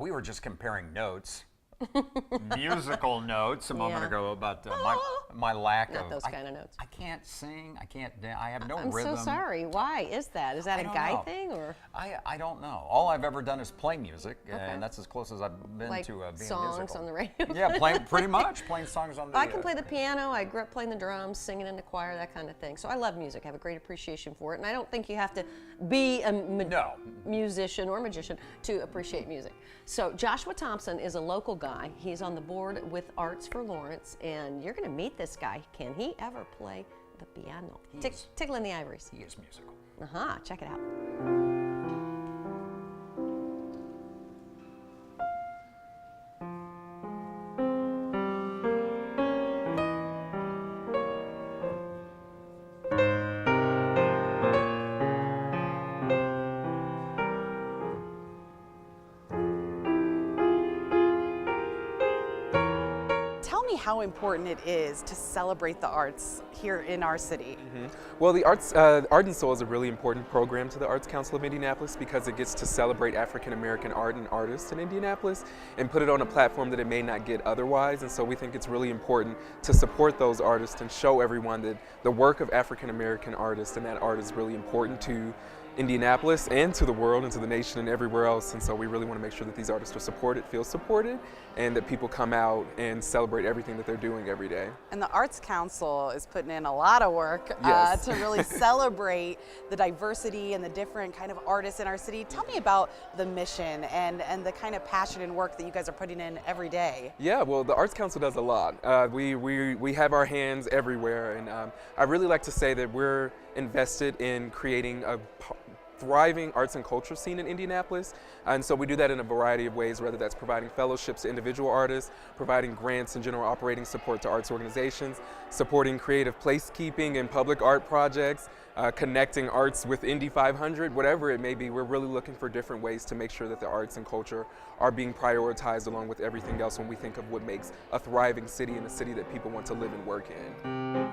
we were just comparing notes, musical notes a moment ago about my lack Not of. those kind of notes. I can't sing. I can't. I have no I'm rhythm. so sorry. Why is that? Is that I a don't guy know. thing or? I don't know. All I've ever done is play music, and that's as close as I've been Like to being songs musical. on the radio? Yeah, pretty much playing songs on the. I can play the piano. I grew up playing the drums, singing in the choir, that kind of thing. So I love music. I have a great appreciation for it. And I don't think you have to be a musician or magician to appreciate music. So Joshua Thompson is a local guy. He's on the board with Arts for Lawrence, and you're going to meet this guy. Can he ever play the piano? Tickling the ivories. He is musical. Check it out. Tell me how important it is to celebrate the arts here in our city. Well, the Art and Soul is a really important program to the Arts Council of Indianapolis because it gets to celebrate African American art and artists in Indianapolis and put it on a platform that it may not get otherwise. And so we think it's really important to support those artists and show everyone that the work of African American artists and that art is really important to Indianapolis and to the world and to the nation and everywhere else. And so we really want to make sure that these artists are supported, feel supported, and that people come out and celebrate everything that they're doing every day. And the Arts Council is putting in a lot of work Yes. to really celebrate the diversity and the different kind of artists in our city. Tell me about the mission and the kind of passion and work that you guys are putting in every day. Yeah, well, the Arts Council does a lot. We have our hands everywhere, and I really like to say that we're invested in creating a thriving arts and culture scene in Indianapolis, and so we do that in a variety of ways, whether that's providing fellowships to individual artists, providing grants and general operating support to arts organizations, supporting creative placekeeping and public art projects, connecting arts with Indy 500, whatever it may be. We're really looking for different ways to make sure that the arts and culture are being prioritized along with everything else when we think of what makes a thriving city and a city that people want to live and work in.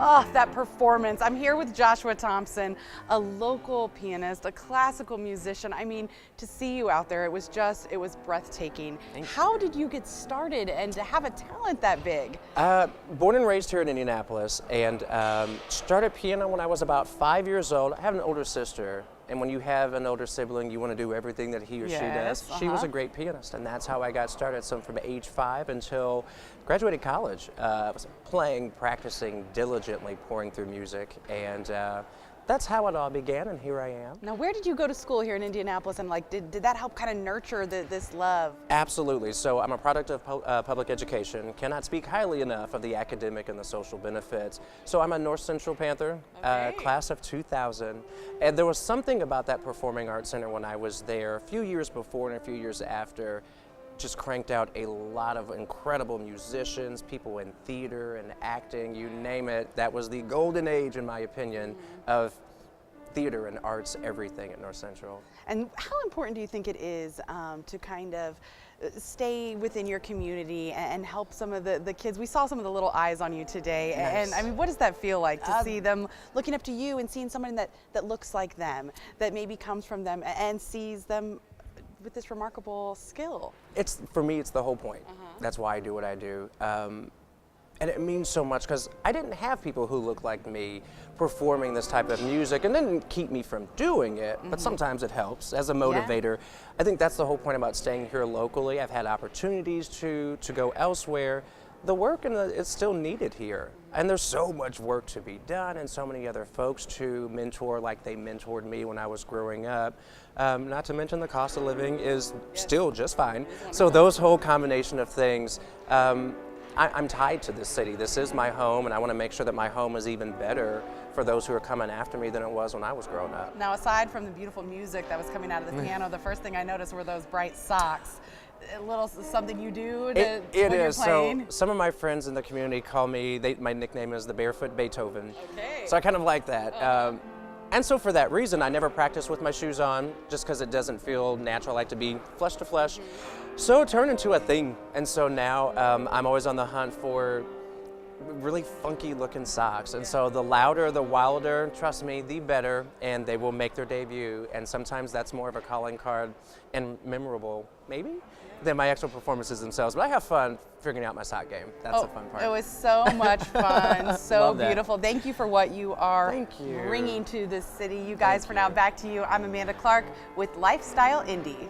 Oh, that performance. I'm here with Joshua Thompson, a local pianist, a classical musician. I mean, to see you out there, it was breathtaking. How did you get started and to have a talent that big? Born and raised here in Indianapolis, and started piano when I was about 5 years old. I have an older sister, and when you have an older sibling, you want to do everything that he or she does. She was a great pianist, and that's how I got started. So from age 5 until graduated college, I was playing, practicing diligently, pouring through music, and that's how it all began, and here I am. Now, where did you go to school here in Indianapolis, and did that help kind of nurture this love? Absolutely. So I'm a product of public education. Cannot speak highly enough of the academic and the social benefits. So I'm a North Central Panther, class of 2000. And there was something about that Performing Arts Center when I was there a few years before and a few years after. Just cranked out a lot of incredible musicians, people in theater and acting, you name it. That was the golden age, in my opinion, of theater and arts, everything at North Central. And how important do you think it is to kind of stay within your community and help some of the kids? We saw some of the little eyes on you today. Nice. And I mean, what does that feel like to see them looking up to you and seeing someone that looks like them, that maybe comes from them and sees them with this remarkable skill? For me, it's the whole point. That's why I do what I do. And it means so much because I didn't have people who looked like me performing this type of music, and didn't keep me from doing it, but sometimes it helps as a motivator. I think that's the whole point about staying here locally. I've had opportunities to go elsewhere. The work is still needed here, and there's so much work to be done and so many other folks to mentor like they mentored me when I was growing up. Not to mention the cost of living is still just fine. So those whole combination of things, I'm tied to this city. This is my home, and I want to make sure that my home is even better for those who are coming after me than it was when I was growing up. Now, aside from the beautiful music that was coming out of the piano, the first thing I noticed were those bright socks. A little something you do when you're playing? So some of my friends in the community call me, my nickname is the Barefoot Beethoven. Okay. So I kind of like that. And so for that reason, I never practice with my shoes on, just because it doesn't feel natural. I like to be flesh to flesh. So it turned into a thing. And so now I'm always on the hunt for really funky looking socks. And so the louder, the wilder, trust me, the better, and they will make their debut. And sometimes that's more of a calling card and memorable, maybe, than my actual performances themselves. But I have fun figuring out my sock game. That's the fun part. It was so much fun, so Love that. beautiful. Thank you for what you are Thank you. bringing to this city. You guys, for now, back to you. I'm Amanda Clark with Lifestyle Indy.